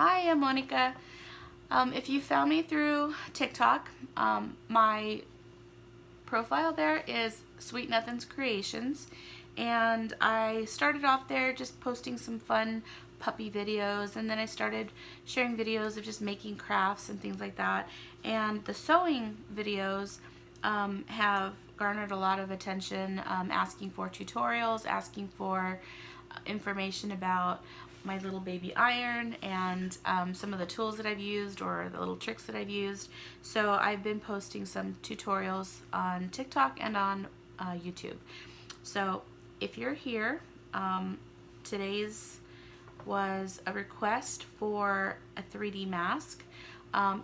Hi, I'm Monica. If you found me through TikTok, my profile there is Sweet Nothings Creations, and I started off there just posting some fun puppy videos, and then I started sharing videos of just making crafts and things like that. And the sewing videos have garnered a lot of attention, asking for tutorials, asking for information about my little baby iron and some of the tools that I've used or the little tricks that I've used. So I've been posting some tutorials on TikTok and on YouTube. So if you're here, today's was a request for a 3D mask.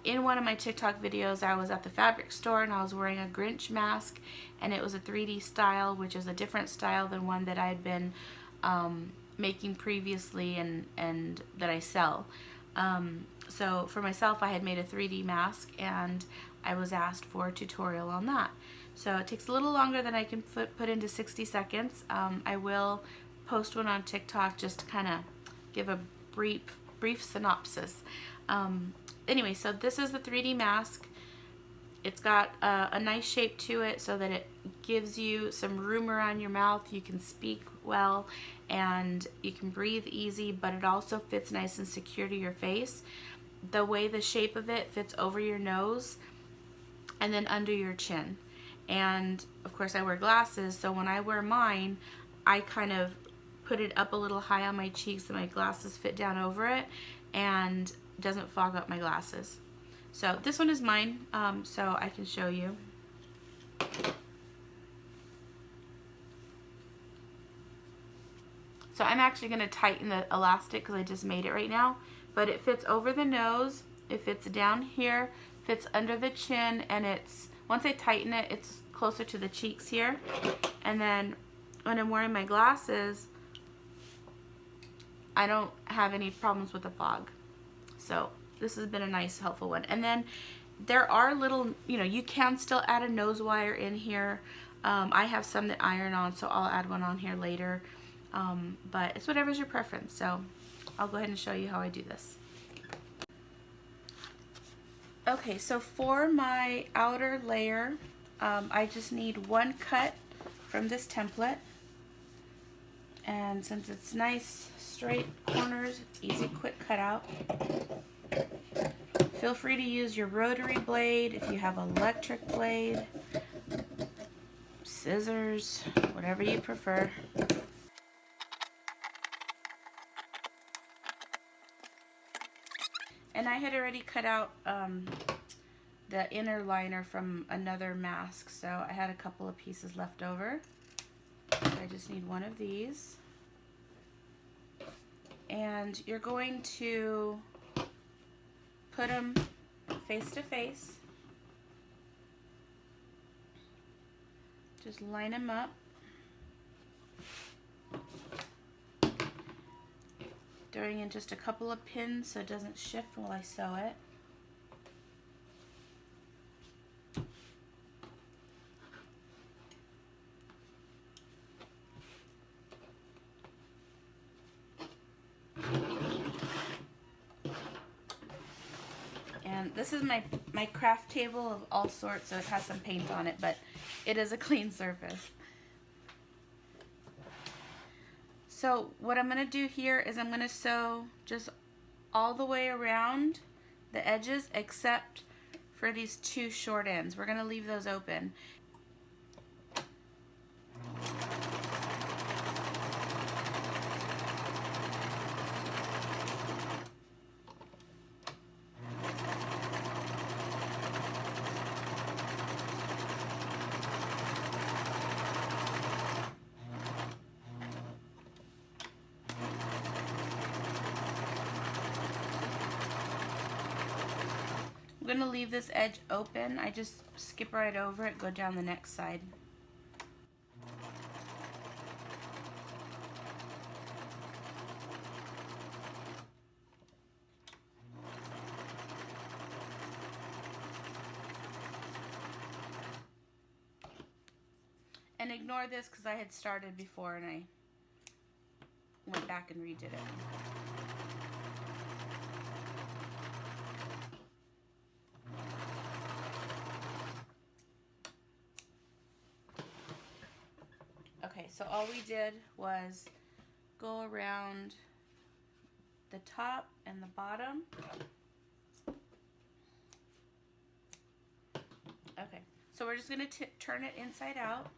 In one of my TikTok videos, I was at the fabric store and I was wearing a Grinch mask, and it was a 3D style, which is a different style than one that I had been making previously and that I sell. So for myself, I had made a 3D mask and I was asked for a tutorial on that. So it takes a little longer than I can put into 60 seconds. I will post one on TikTok just to kind of give a brief synopsis. Anyway, so this is the 3D mask. It's got a nice shape to it so that it gives you some room around your mouth. You can speak well and you can breathe easy, but it also fits nice and secure to your face. The way the shape of it fits over your nose and then under your chin. And of course I wear glasses, so when I wear mine, I kind of put it up a little high on my cheeks so my glasses fit down over it and doesn't fog up my glasses. So this one is mine, so I can show you. So I'm actually going to tighten the elastic because I just made it right now, but it fits over the nose, it fits down here, fits under the chin, and it's, once I tighten it, it's closer to the cheeks here. And then when I'm wearing my glasses, I don't have any problems with the fog. So this has been a nice, helpful one. And then there are little, you can still add a nose wire in here. I have some that iron on, so I'll add one on here later. But it's whatever's your preference. So I'll go ahead and show you how I do this. Okay, so for my outer layer, I just need one cut from this template. And since it's nice, straight corners, easy, quick cutout. Feel free to use your rotary blade if you have an electric blade, scissors, whatever you prefer. And I had already cut out the inner liner from another mask, so I had a couple of pieces left over. So I just need one of these. And you're going to put them face to face. Just line them up. Throwing in just a couple of pins so it doesn't shift while I sew it. And this is my craft table of all sorts, so it has some paint on it, but it is a clean surface. So what I'm going to do here is I'm going to sew just all the way around the edges except for these two short ends. We're going to leave those open. I'm going to leave this edge open. I just skip right over it, go down the next side. And ignore this because I had started before and I went back and redid it. so all we did was go around the top and the bottom. Okay, so we're just going to turn it inside out.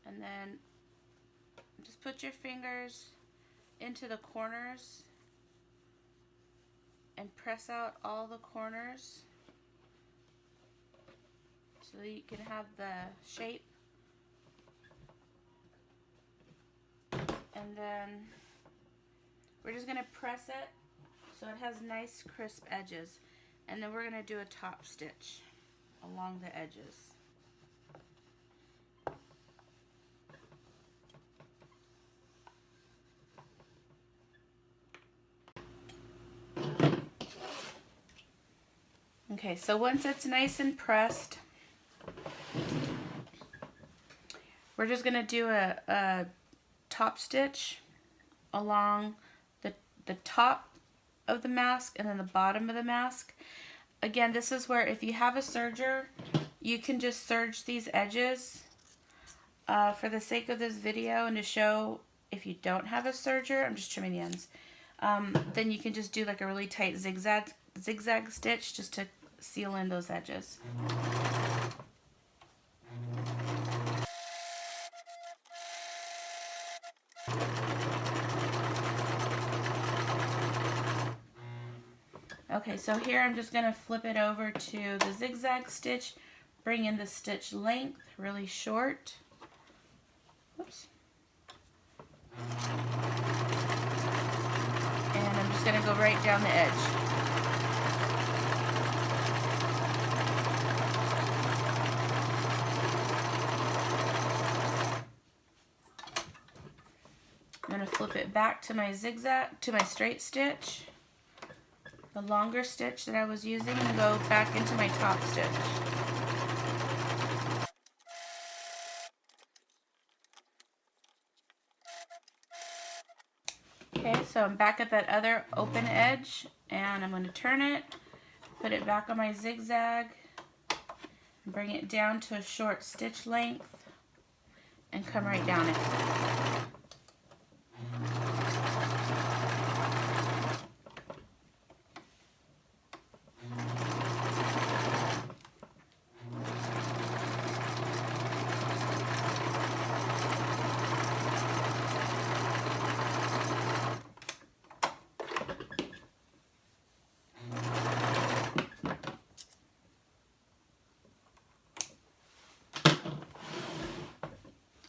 And then just put your fingers into the corners and press out all the corners so that you can have the shape. And then we're just going to press it so it has nice crisp edges. And then we're going to do a top stitch along the edges. Okay, so once it's nice and pressed, we're just going to do a top stitch along the top of the mask and then the bottom of the mask. Again, this is where if you have a serger, you can just serge these edges. For the sake of this video and to show if you don't have a serger, I'm just trimming the ends, then you can just do like a really tight zigzag stitch just to seal in those edges. Okay, so here I'm just going to flip it over to the zigzag stitch, bring in the stitch length really short. Whoops. And I'm just going to go right down the edge. I'm going to flip it back to my zigzag, to my straight stitch, the longer stitch that I was using, and go back into my top stitch. Okay, so I'm back at that other open edge, and I'm going to turn it, put it back on my zigzag, and bring it down to a short stitch length, and come right down it.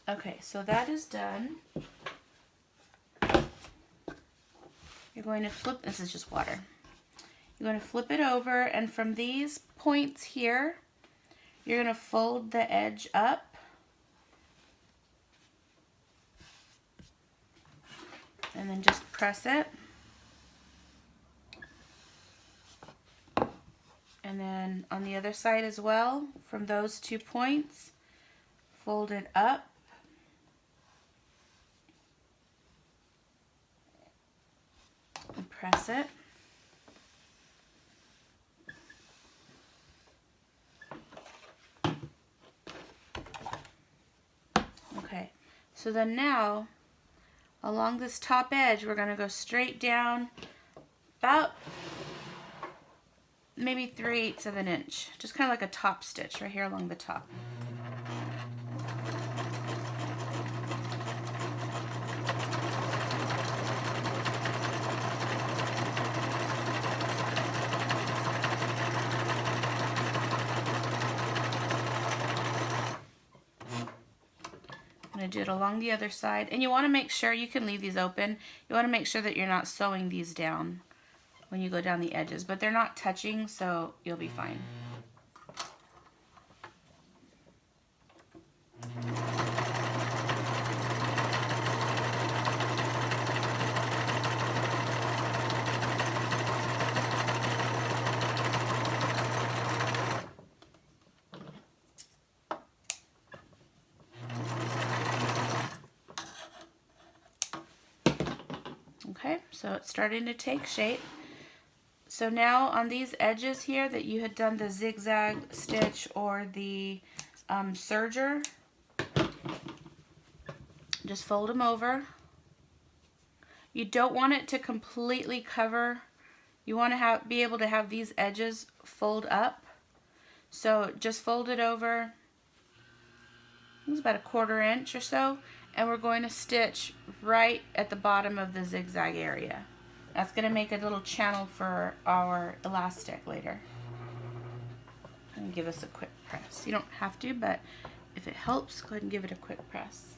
Okay, so that is done. You're going to flip, this is just water. You're going to flip it over, and from these points here, you're going to fold the edge up. And then just press it. And then on the other side as well, from those 2 points, fold it up. And press it. Okay, so then now along this top edge we're going to go straight down about maybe 3/8 of an inch, just kind of like a top stitch right here along the top. I'm going to do it along the other side, and you want to make sure, you can leave these open, you want to make sure that you're not sewing these down when you go down the edges, but they're not touching, so you'll be fine. Okay, so it's starting to take shape. So now on these edges here that you had done the zigzag stitch or the serger, just fold them over. You don't want it to completely cover. You want to be able to have these edges fold up. So just fold it over. It's about a 1/4 inch or so, and we're going to stitch right at the bottom of the zigzag area. That's going to make a little channel for our elastic later. And give us a quick press. You don't have to, but if it helps, go ahead and give it a quick press.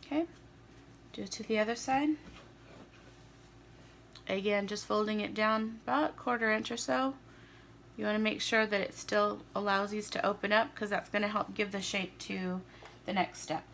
Okay, do it to the other side. Again, just folding it down about a 1/4 inch or so. You want to make sure that it still allows these to open up, because that's going to help give the shape to the next step.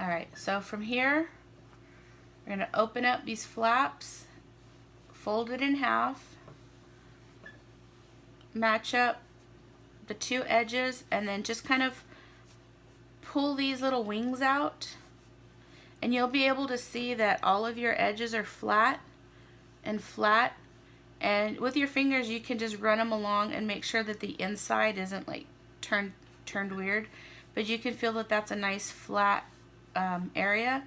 Alright, so from here, we're going to open up these flaps, fold it in half, match up the two edges, and then just kind of pull these little wings out. And you'll be able to see that all of your edges are flat and flat. And with your fingers, you can just run them along and make sure that the inside isn't like turned weird. But you can feel that that's a nice flat area.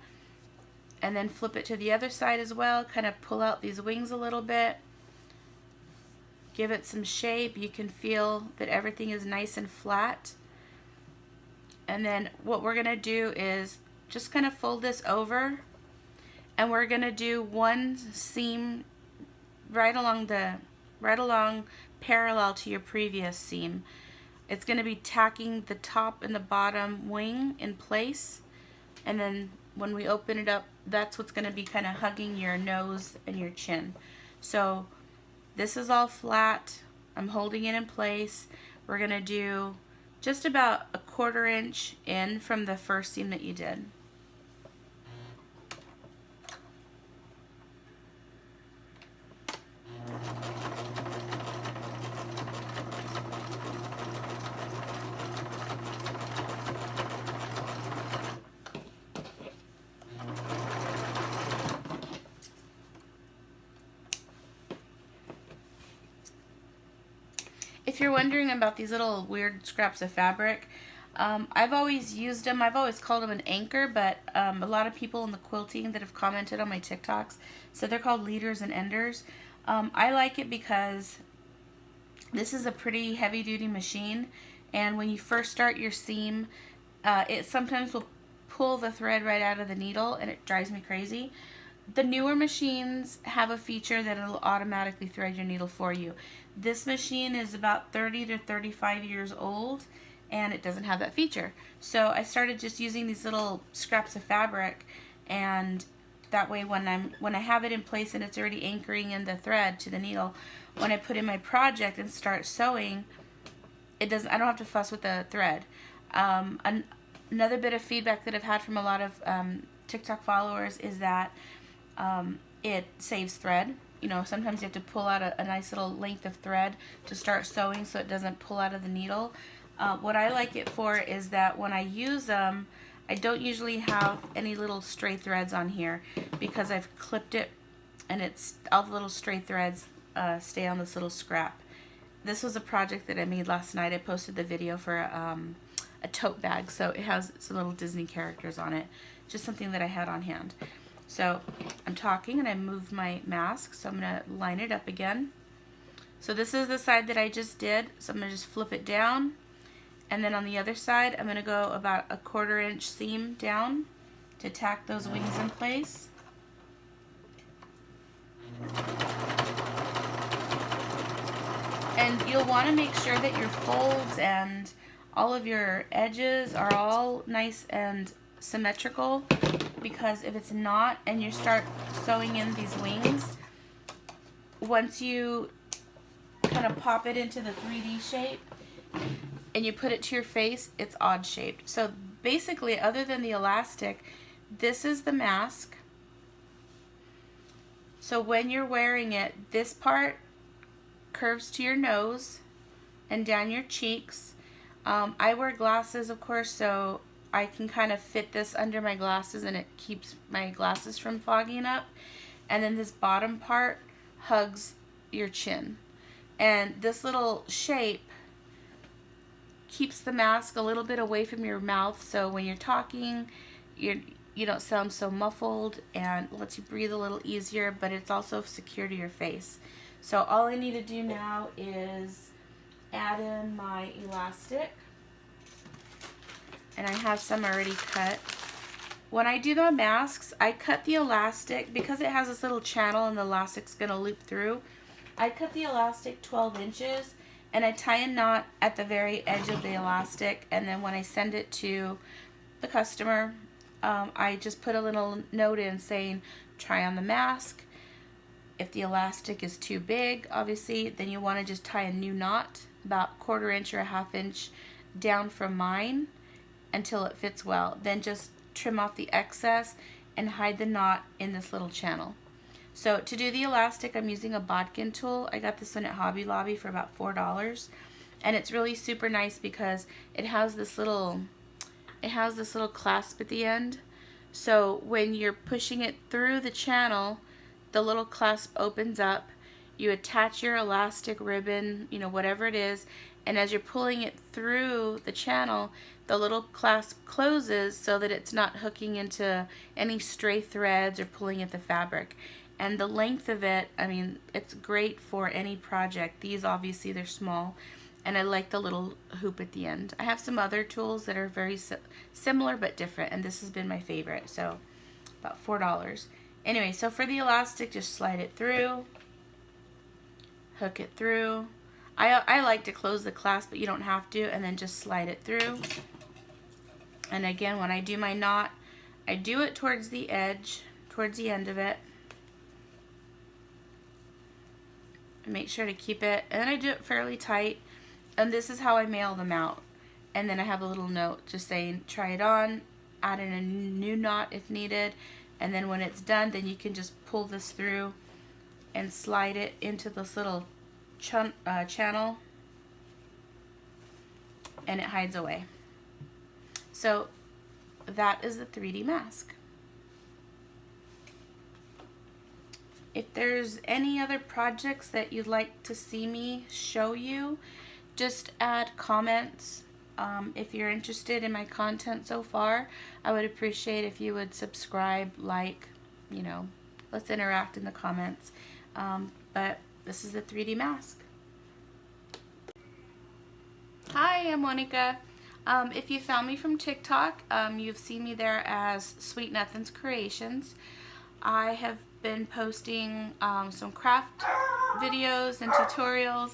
And then flip it to the other side as well. Kind of pull out these wings a little bit. Give it some shape. You can feel that everything is nice and flat. And then what we're going to do is just kind of fold this over. And we're going to do one seam right along parallel to your previous seam. It's going to be tacking the top and the bottom wing in place. And then when we open it up, that's what's going to be kind of hugging your nose and your chin. So this is all flat. I'm holding it in place. We're going to do just about a 1/4 inch in from the first seam that you did. If you're wondering about these little weird scraps of fabric, I've always used them. I've always called them an anchor, but a lot of people in the quilting that have commented on my TikToks said they're called leaders and enders. I like it because this is a pretty heavy-duty machine, and when you first start your seam, it sometimes will pull the thread right out of the needle, and it drives me crazy. The newer machines have a feature that it'll automatically thread your needle for you. This machine is about 30 to 35 years old, and it doesn't have that feature. So I started just using these little scraps of fabric, and that way when I have it in place and it's already anchoring in the thread to the needle, when I put in my project and start sewing, I don't have to fuss with the thread. Another bit of feedback that I've had from a lot of TikTok followers is that it saves thread. You know, sometimes you have to pull out a nice little length of thread to start sewing so it doesn't pull out of the needle. What I like it for is that when I use them, I don't usually have any little stray threads on here because I've clipped it, and it's all the little stray threads stay on this little scrap. This was a project that I made last night. I posted the video for a tote bag, so it has some little Disney characters on it. Just something that I had on hand. So I'm talking and I moved my mask, so I'm going to line it up again. So this is the side that I just did, so I'm going to just flip it down, and then on the other side I'm going to go about a 1/4 inch seam down to tack those wings in place. And you'll want to make sure that your folds and all of your edges are all nice and symmetrical, because if it's not and you start sewing in these wings, once you kind of pop it into the 3D shape and you put it to your face, it's odd shaped. So basically, other than the elastic, this is the mask. So when you're wearing it, this part curves to your nose and down your cheeks. I wear glasses, of course, so I can kind of fit this under my glasses and it keeps my glasses from fogging up. And then this bottom part hugs your chin. And this little shape keeps the mask a little bit away from your mouth, so when you're talking, you don't sound so muffled, and lets you breathe a little easier, but it's also secure to your face. So all I need to do now is add in my elastic, and I have some already cut. When I do the masks, I cut the elastic, because it has this little channel and the elastic's going to loop through. I cut the elastic 12 inches, and I tie a knot at the very edge of the elastic, and then when I send it to the customer, I just put a little note in saying, try on the mask. If the elastic is too big, obviously, then you want to just tie a new knot about 1/4 inch or a 1/2 inch down from mine until it fits well. Then just trim off the excess and hide the knot in this little channel. So to do the elastic, I'm using a bodkin tool. I got this one at Hobby Lobby for about $4, and it's really super nice because it has this little clasp at the end. So when you're pushing it through the channel, the little clasp opens up. You attach your elastic ribbon, whatever it is, and as you're pulling it through the channel, the little clasp closes so that it's not hooking into any stray threads or pulling at the fabric. And the length of it, I mean, it's great for any project. These, obviously, they're small, and I like the little hoop at the end. I have some other tools that are very similar but different, and this has been my favorite, so about $4. Anyway, so for the elastic, just slide it through, hook it through. I like to close the clasp, but you don't have to, and then just slide it through. And again, when I do my knot, I do it towards the edge, towards the end of it. Make sure to keep it, and then I do it fairly tight, and this is how I mail them out. And then I have a little note just saying try it on, add in a new knot if needed, and then when it's done, then you can just pull this through and slide it into this little channel, and it hides away. So that is the 3D mask. If there's any other projects that you'd like to see me show you, just add comments. If you're interested in my content so far, I would appreciate if you would subscribe, like, let's interact in the comments. But this is a 3D mask. Hi, I'm Monica. If you found me from TikTok, you've seen me there as Sweet Nothings Creations. I have been posting some craft videos and tutorials.